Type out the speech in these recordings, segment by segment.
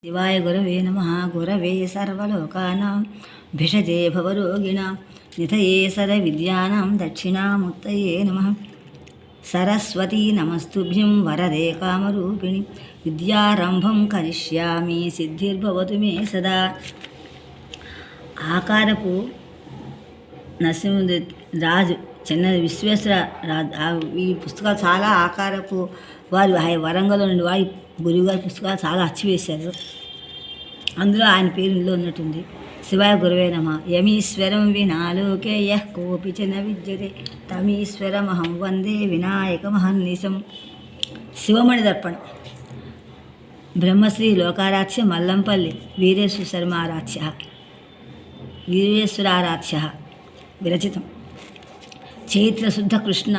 शिवाय गुरवे नमः। गुरवे सर्वलोकानां भिषजे भवरोगिणां निधये सर्वविद्यानां दक्षिणामूर्तये नमः। सरस्वती नमस्तुभ्यं वरदे कामरूपिणि विद्यारम्भं करिष्यामि सिद्धिर्भवतु मे सदा। ఆకారపు నరసింహ రాజు చిన్న విశ్వేశ్వర రాజు. ఈ పుస్తకాలు చాలా ఆకారపు వారు వరంగల్లో నుండి వారి గురువుగారి పుస్తకాలు చాలా అచ్చివేశారు. అందులో ఆయన పేరు ఇందులో ఉన్నట్టుంది. శివాయ గురవే నమః. యమీశ్వరం వినాలోకే యః కోపి చ న విద్యతే తమీశ్వరమహం వందే వినాయకమహర్నిశం. శివమణి దర్పణం. బ్రహ్మశ్రీ లోకారాధ్య మల్లంపల్లి వీరేశ్వర శర్మారాధ్య వీరేశ్వరారాధ్య విరచితం. చైత్రశుద్ధ కృష్ణ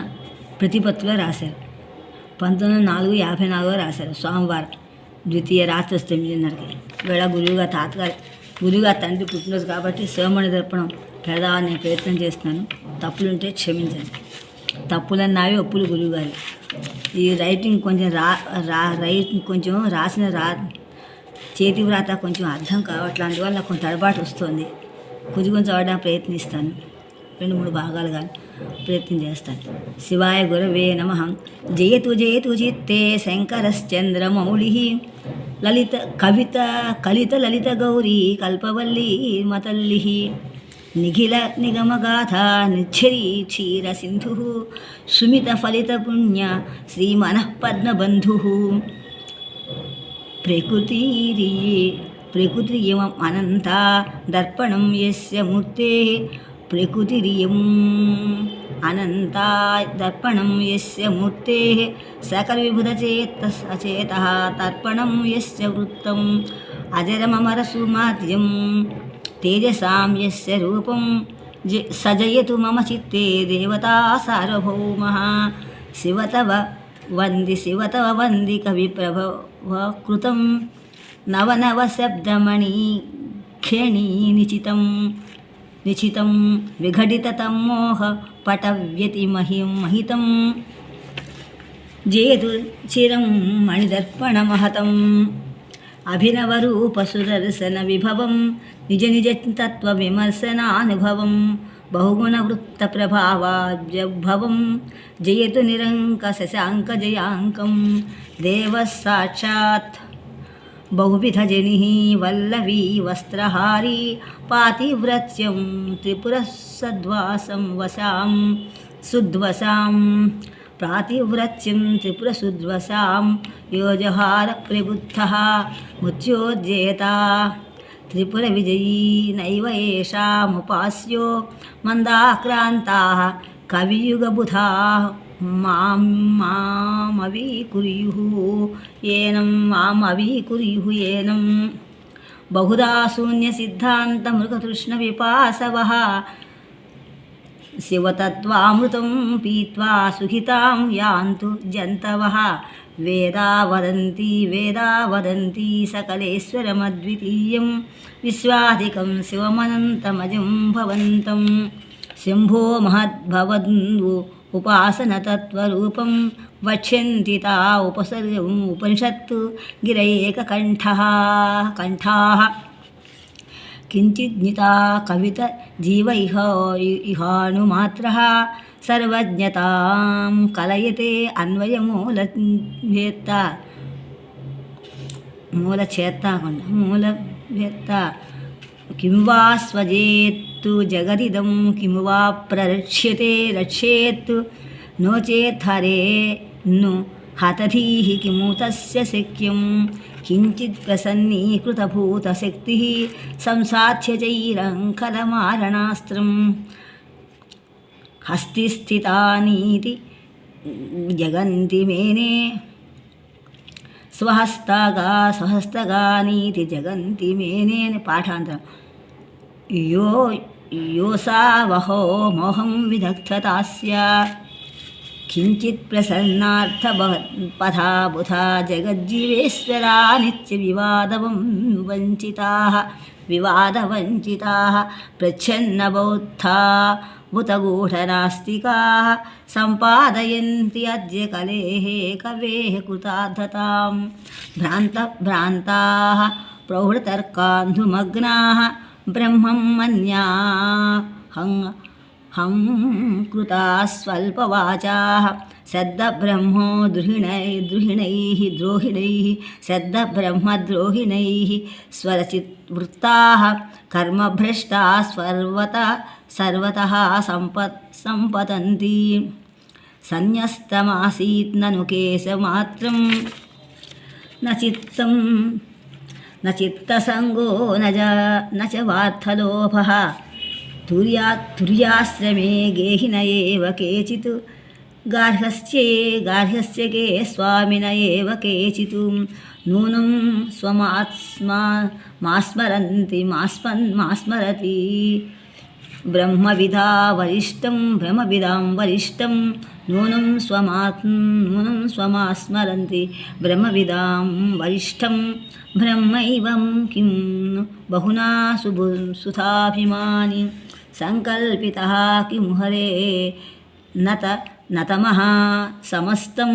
ప్రతిపత్తులో రాశారు. 1954 రాశారు. సోమవారం ద్వితీయ రాత్రి 9:30కి. వేళ గురువుగా తండ్రి పుట్టినరోజు కాబట్టి శివమణి దర్పణం పెడదామని నేను ప్రయత్నం చేస్తున్నాను. తప్పులుంటే క్షమించండి. తప్పులన్నావి ఒప్పులు గురువుగారి. ఈ రైటింగ్ కొంచెం రైటింగ్ కొంచెం రాసిన చేతి వ్రాత కొంచెం అర్థం కావట్లా, అందువల్ల నాకు కొంచెం తడబాటు వస్తుంది. కొంచెం చదవడానికి ప్రయత్నిస్తాను. 2-3 భాగాలుగా ప్రయత్నం చేస్తాను. శివాయ గురవే నమః. జయతు జయతు చిత్తే శంకరశ్చంద్రమౌళి లలిత కవిత కలిత లలిత గౌరీ కల్పవల్లీ మతల్లి నిఖిల నిగమగాథా నిచ్చరీ క్షీర సింధు సుమిత ఫలిత పుణ్య శ్రీమనః పద్మబంధు. ప్రకృతిరియం అనంతా దర్పణం యస్య మూర్తే ప్రకృతిరియం అనంతా దర్పణం యస్య మూర్తే సకల విబుధచేతః తర్పణం యస్య వృత్తం అజరమమర సుమాద్యం తేజసాం యస్య రూపం సజయతు మమ చిత్తే దేవతా సార్వభౌమః. శివతవ వంది కవిప్రభవ కృతం నవనవ శబ్దమణి ఖేణీ నిచితం విఘటితం మోహ పటవ్యతి మహితం జేతు చిరం మణిదర్పణమహతం అభినవరూపసుదర్శన విభవం నిజ తత్వ విమర్శనానుభవం బహుగుణవృత్త ప్రభావాద్యభవం జయతు నిరంక శశాంక జయాంకం దేవ సాక్షాత్ బహువిధజని వల్లవీ వస్త్రహారీ పాతివ్రత్యం త్రిపురసద్వాసం వశాం సుద్వశాం ప్రాతివ్రత్యం త్రిపురసుద్వశాం యోజహార ప్రబుద్ధః మృత్యోర్జేత త్రిపుర విజయీ నైవ ఏషాముపాస్యో మందాక్రాంతాః కవియుగబుధాః మామవీకుర్యుః ఏనం బహుదా శూన్య సిద్ధాంత మృగతృష్ణ విపాసవః శివతత్వామృతం పీత్వా సుఖితాం యాంతు జంతవః. వేదా వదంతి సకలేశ్వరమద్వితీయం విశ్వాధికం శివమనంతమజం భవంతం. శంభో మహద్భవన్వు ఉపాసనతత్వరూపం వక్ష్యంతి తా ఉపసర్గం ఉపనిషత్తు గిరైకకంఠాః కించిజ్ఞితా కవిత జీవ ఇహానుమాత్రః సర్వజ్ఞతాం కలయతే మూలచేత్త కిం వా స్వజేత్తు జగదిదం కిం వా రక్షేత్ నో చేత్ హరేన్ను హతధీః కిము తస్య శక్యం కించిత్ ప్రసన్నీకృతభూతశక్తిః సంసాధ్య చైరంకలమారణాస్త్రం హస్తిస్థితానీతి జగంతి మేనే స్వహస్తగానీతి జగంతి మేనే. పాఠాంతరం. యోసావహో మోహం విదగ్ధతాస్య కించిత్ ప్రసన్నార్థ పథా బుధా జగజ్జీవేశ్వరా నిత్య వివాదవంచితాః ప్రచ్ఛన్న బౌద్ధా భూతగూఢనాస్తికాః సంపాదయంతి అద్య కవేః కృతార్థతాం భ్రాంతాః प्रौढतर्कान्धुमग्नाः ब्रह्मं मन्या हं कृताः स्वल्पवाचाः सद्ब्रह्मो द्रोहिणैः सद्ब्रह्मद्रोहिणैः स्वरचित्वृत्ताः कर्मभ्रष्टाः सर्वतः सम्पतन्ति सन्न्यस्तमासीत् ननु केशमात्रं न चित्तसङ्गो न च वार्थलोभः तुर्याश्रमे गेहिन एव केचित् गार्हस्य के स्वामिन एव केचित् नूनं स्वमास्मरन्ति मास्मरति ब्रह्मविदां वरिष्ठं नूनं स्वमास्मरन्ति ब्रह्मविदां वरिष्ठं ब्रह्मैवं किं बहुना सुधाभिमानी संकल्पितः किं हरे न तमः समस्तं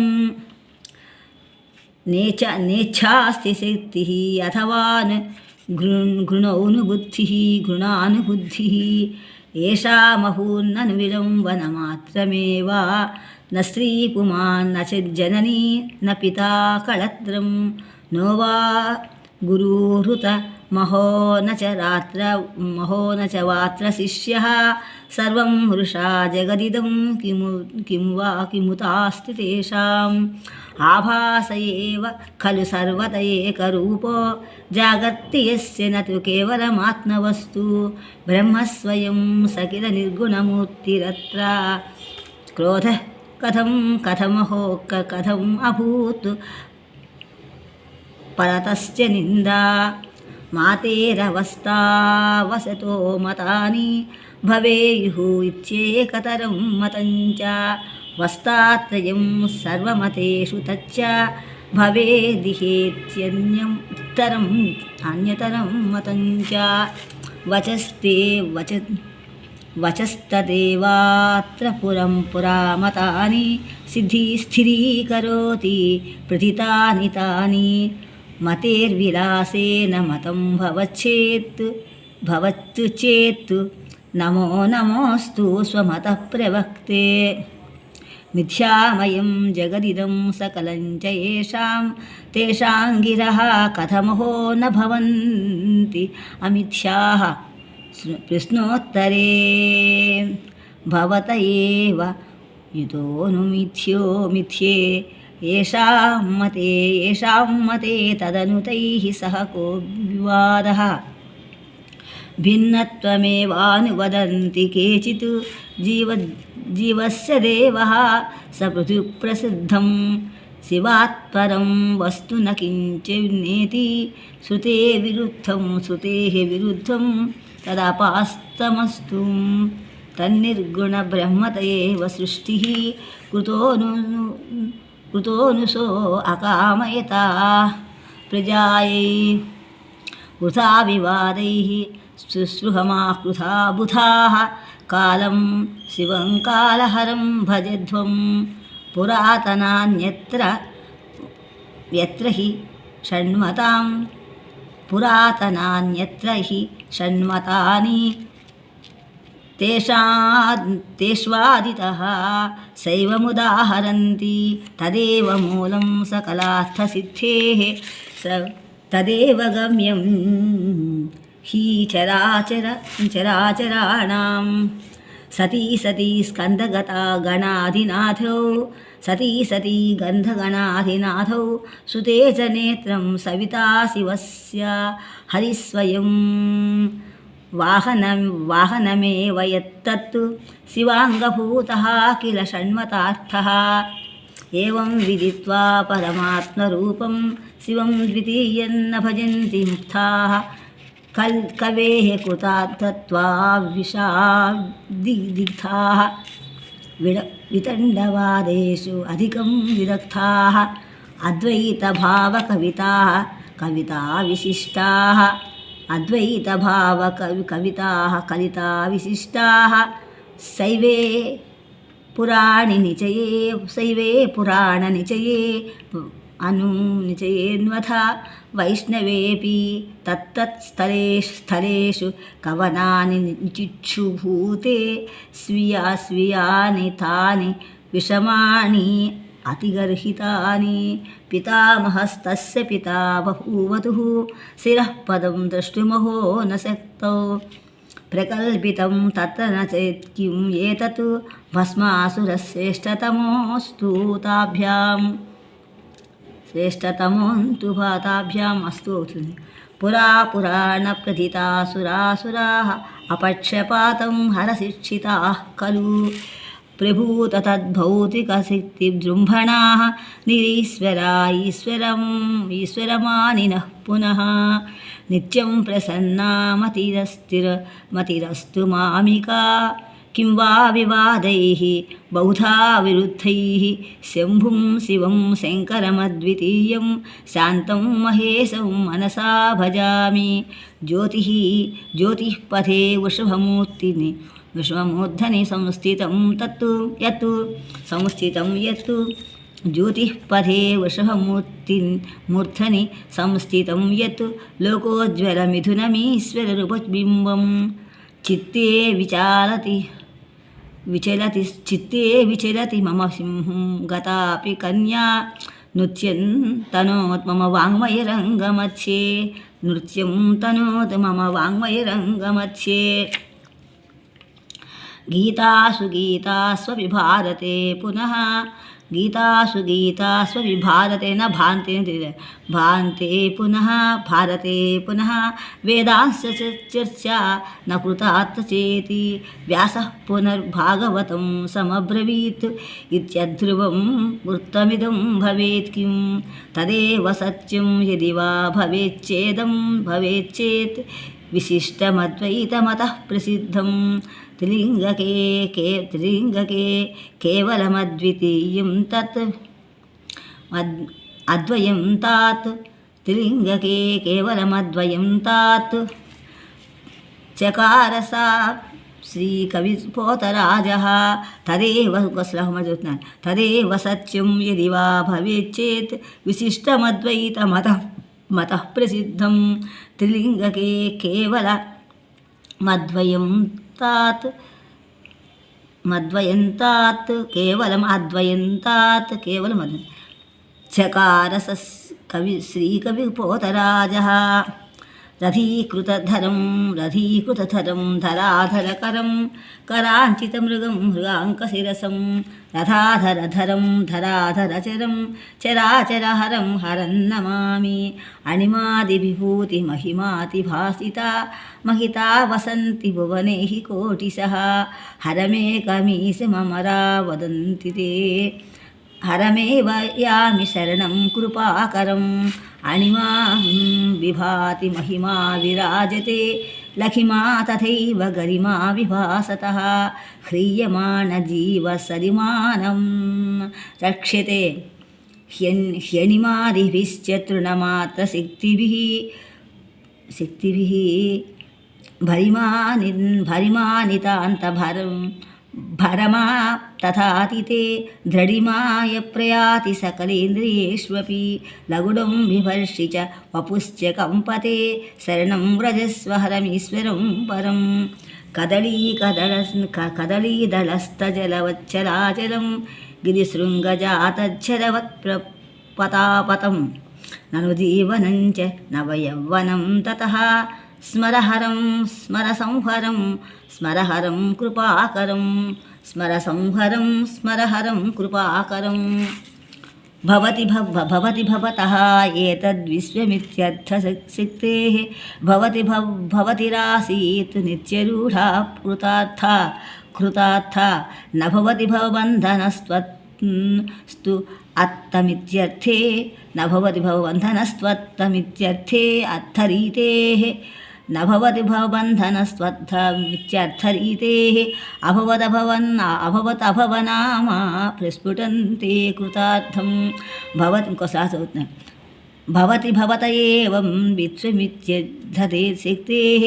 नेच्छास्ति शक्तिः अथवा घृणानुबुद्धिः एषा महुर्ननु विडम्बनमात्रमेव न स्त्रीपुमान् न च जननी न पिता कळत्रं नो वा गुरुहृत महो न च वात्र शिष्यः सर्वं मृषा जगदिदं किमुतास्ति तेषाम् आभास एव खलु सर्वत एकरूपो जागर्ति यस्य न तु केवलमात्मवस्तु ब्रह्मस्वयं स किल निर्गुणमूर्तिरत्र क्रोधः कथम् अभूत् परतश्च निन्दा मातेरवस्थावसतो मतानि भवेयुः इत्येकतरं मतञ्च वस्तात्रयं सर्वमतेषु तच्च भवेदिहेत्यन्यतरं मतञ्च वचस्तदेवात्र पुरामतानि स्थिरीकरोति प्रथितानि तानि मतेर्विलासेन मतं भवच्चेत् नमो नमोऽस्तु स्वमतः प्रवक्ते मिथ्यामयं जगदिदं सकलं च तेषां गिरः कथमहो न भवन्ति अमिथ्याः प्रश्नोत्तरे भवत एव मिथ्ये येषां मते तदनु तैः सह को विवादः भिन्नत्वमेवानुवदन्ति केचित् जीवस्य देवः स पृथुप्रसिद्धं शिवात्परं वस्तु न किञ्चिन्नेति श्रुतेः विरुद्धं तदपास्तमस्तु तन्निर्गुणब्रह्मत एव सृष्टिः कृतोऽनुसो अकामयता प्रजायै वृथा विवादैः शुश्रूषमाकृथा बुधाः कालं शिवं कालहरं भजध्वं पुरातनान्यत्र हि षण्मतानि तेष्वादितः शैवमुदाहरन्ति तदेव मूलं सकलार्थसिद्धेः तदेव गम्यं हि चराचराणां सती स्कन्धगता गणाधिनाथौ सती गन्धगणाधिनाथौ सुते च नेत्रं सविता शिवस्य हरिस्वयं वाहनमेव यत्तत् शिवाङ्गभूतः किल षण्मतार्थः एवं विदित्वा परमात्मरूपं शिवं द्वितीयं न भजन्ति मुक्ताः कवेः कृतार्थत्वा विषादिग्धाः वितण्डवादेषु अधिकं विदग्धाः कविता विशिष्टाः शैवे पुराणनिचये अनुनिचयेन्वथ वैष्णवेऽपि तत्तत्स्थलेषु कवनानि निचिक्षुभूते स्वीयानि तानि विषमाणि अतिगर्हितानि पितामहस्तस्य पिता बभूवतुः शिरः पदं द्रष्टुमहो न शक्तौ प्रकल्पितं तत्र न चेत् किं एतत् भस्मासुरश्रेष्ठतमोऽस्तु ताभ्याम् శ్రేష్టతమోంతు భాతాభ్యాం అస్తు అవుతుంది. పురాణప్రథితాసురాసురాः అపక్షపాతం హరశిక్షితాः ఖలు ప్రభూత తద్భౌతికశక్తిజృంభణాः నిరీశ్వరా ఈశ్వరమానినః పునః నిత్యం ప్రసన్నా మతిరస్తు మామికా किं वा विवादैः बहुधा विरुद्धैः शम्भुं शिवं शङ्करमद्वितीयं शान्तं महेशं मनसा भजामि. ज्योतिःपथे वृषभमूर्धनि संस्थितं यत्तु ज्योतिःपथे वृषभमूर्धनि संस्थितं यत् लोकोज्ज्वलमिथुनमीश्वररूपबिम्बं चित्ते विचलति मम सिंहं गतापि कन्या नृत्यं तनोत् मम वाङ्मयरङ्गमध्ये गीतास्वपि भारते पुनः न भान्ते पुनः भारते पुनः वेदांस्य चर्चा न कृतात् चेति व्यासः पुनर्भागवतं समब्रवीत् इत्यध्रुवं वृत्तमिदं भवेत् किं तदेव सत्यं यदि वा भवेच्चेत् विशिष्टमद्वैतमतः प्रसिद्धं त्रिलिङ्गके केवलमद्वितीयं तत् अद्वयं तात त्रिलिङ्गके केवलमद्वयं तात चकारसा श्रीकविपोतराजः तदेव सत्यं यदि वा भवेच्चेत् विशिष्टमद्वैतमतः प्रसिद्धं त्रिलिङ्गके केवलमद्वयं तात चकार श्रीकविपोतराजः रथीकृतधरं धराधरकरं कराञ्चितमृगं मृगाङ्कशिरसं रथाधरधरं धराधरचरं चराचरहरं हरन्नमामि अणिमादिविभूतिमहिमातिभासिता महिता वसन्ति भुवने हि कोटिशः हरमेकमीशममरा वदन्ति ते हरमेव यामि शरणं कृपाकरम् अणिमां विभाति महिमा विराजते लखिमा तथैव गरिमा विभासतः ह्रियमाणजीवसरिमानं रक्ष्यते ह्यणिमादिभिश्च तृणमात्रशक्तिभिः भरमा तथातिते दृढिमाय प्रयाति सकलेन्द्रियेष्वपि लघुडं बिभर्षि च वपुश्च कम्पते शरणं व्रजस्व हरमीश्वरं परं कदलीदलस्थजलवच्चलाचलं गिरिशृङ्गजातच्छलवत्पतापतं ननु जीवनं च नवयौवनं ततः स्मरहरं स्मरहरं कृपाकरं भवति भवतः एतद्विश्वमित्यर्थशक्तेः भवतिरासीत् नित्यरूढा कृतार्था न भवति भवबन्धनस्त्वत्तु अत्तमित्यर्थे न भवति भवबन्धनस्त्वत्तमित्यर्थे अर्थरीतेः न भवति भवबन्धनस्त्वर्थमित्यर्थरीतेः अभवनामा प्रस्फुटन्ते कृतार्थं भवति इंकोसाరి చదువుతున్నాను भवति भवत एवं विश्वमित्यधते शक्तेः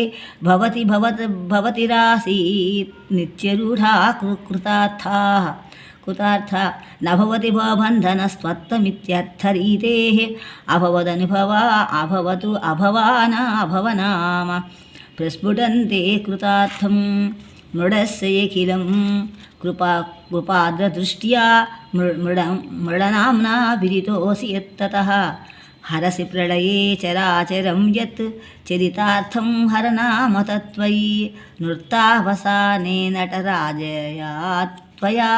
भवतिरासीत् नित्यरूढा कृतार्थाः कृतार्थ न भवति भवबन्धनस्त्वत्तमित्यर्थरीतेः अभवदनुभवा अभवतु अभवान अभवनाम प्रस्फुटन्ते कृतार्थं मृडस्येखिलं कृपाद्रदृष्ट्या मृडनाम्ना विदितोऽसि यत्ततः हरसि प्रलये चराचरं यत् चरितार्थं हरनाम तत्त्वयि नृत्तावसाने नटराजया त्वया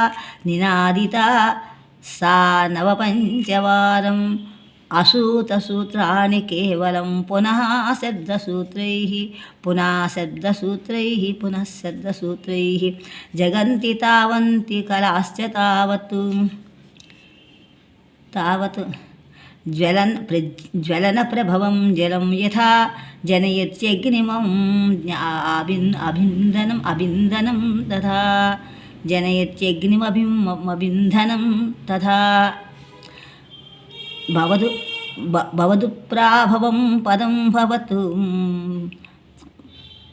निनादिता सा नवपञ्चवारम् असूतसूत्राणि केवलं पुनः शब्दसूत्रैः पुनः शब्दसूत्रैः जगन्ति तावन्ति कलाश्च तावत् ज्वलनप्रभवं जलं यथा जनयत्यग्निमम् अभिन्दनं तथा जनयत्यग्निमभिन्दनं तथा भवतु प्राभवं पदं भवतु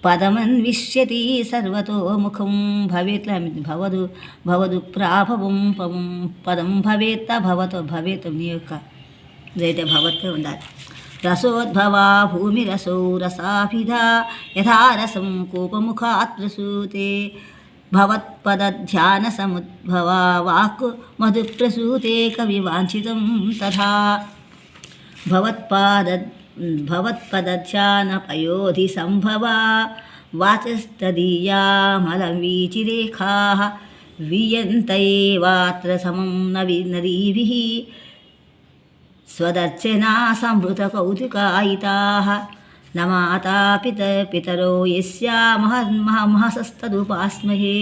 पदमन्विष्यति सर्वतोमुखं भवेत् भवतु प्राभवं पदं भवेत् भवेत् नियोग जैते भवत् ఉండాలి रसोद्भवा भूमिरसो रसाभिधा यथा रसं कूपमुखात् प्रसूते भवत्पदध्यानसमुद्भवा वाक् मधुप्रसूते कविवाञ्छितं तथा भवत्पदध्यानपयोधिसम्भवा वाचस्तदीया मलवीचिरेखाः वीयन्त एवात्र समं नदीभिः स्वदर्चना संवृतकौतुकायिताः न माता पितरो यस्या महसस्तदुपास्महे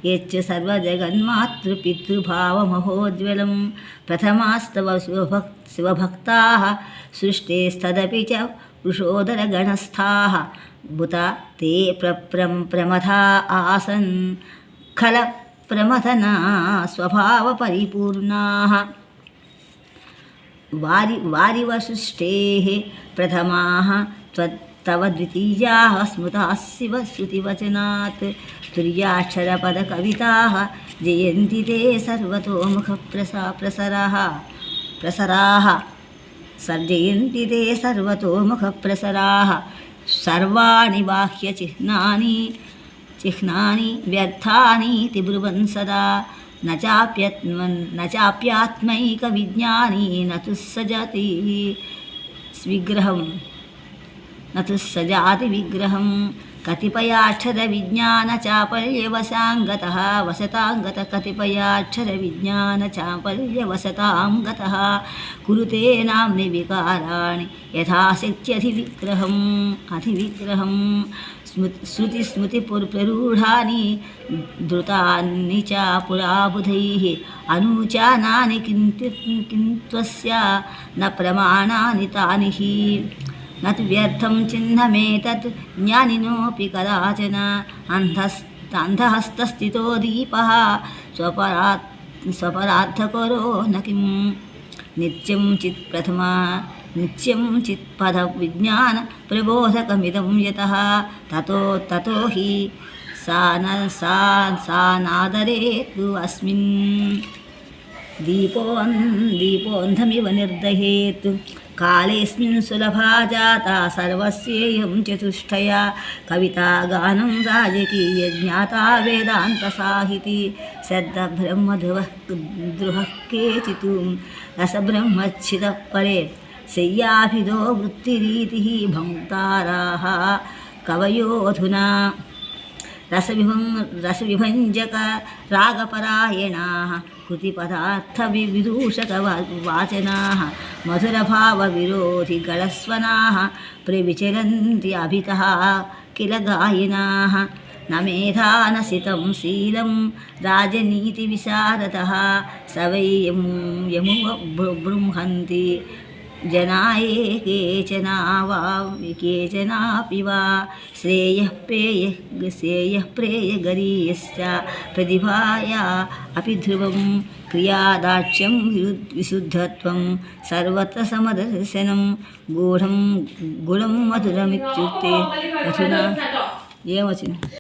यच्च सर्वजगन्मातृपितृभावमहोज्ज्वलं प्रथमास्तव शिवभक्ताः सृष्टेस्तदपि च वृषोदरगणस्थाः बुता ते प्रमथा आसन् खल प्रमथना स्वभावपरिपूर्णाः वारिवसृष्टेः प्रथमाः तव द्वितीयाः स्मृताः शिवश्रुतिवचनात् तुर्याक्षरपदकविताः जयन्ति ते सर्वतोमुखप्रसराः सर्जयन्ति ते सर्वतोमुखप्रसराः सर्वाणि बाह्यचिह्नानि व्यर्थानीति ब्रुवन् सदा न चाप्यात्मैकविज्ञानी न तु सजाति विग्रहं कतिपयाक्षरविज्ञानचापल्यवशाङ्गतः कतिपयाक्षरविज्ञानचापल्यवशतां गतः कुरुते नाम्नि विकाराणि यथाशक्त्यधिविग्रहं श्रुतिस्मृतिप्ररूढानि धृतानि च पुराबुधैः अनूचानानि किन्त्वस्य न प्रमाणानि तानि हि न तु व्यर्थं चिह्नमेतत् ज्ञानिनोऽपि कदाचन अन्धहस्तस्थितो दीपः स्वपरार्थकरो न किं नित्यं चित्पदविज्ञानप्रबोधकमिदं यतः ततो हि सा नादरेतु अस्मिन् दीपोऽन्धमिव निर्दहेत् कालेऽस्मिन् सुलभा जाता सर्वस्येयं चतुष्टया कविता गानं राजकीयज्ञाता वेदान्तसाहिती श्रद्धब्रह्मध्रुवः केचित् रसब्रह्मच्छिदः परे शय्याभिदो वृत्तिरीतिः भङ्क्ताराः कवयोऽधुना रसविभञ्जक रागपरायणाः कृतिपदार्थविदूषकवाचनाः मधुरभावविरोधिगलस्वनाः प्रविचरन्ति अभितः किल गायिनाः न मेधानसितं शीलं राजनीतिविशारदः स वै यमुबृंहन्ति जनाये केचनापि वा श्रेयः प्रेयगरीयश्च प्रतिभाया अपि ध्रुवं क्रियादाक्ष्यं विशुद्धत्वं सर्वत्र समदर्शनं गूढं गुणं मधुरमित्युक्ते अधुना ఏమొచ్చింది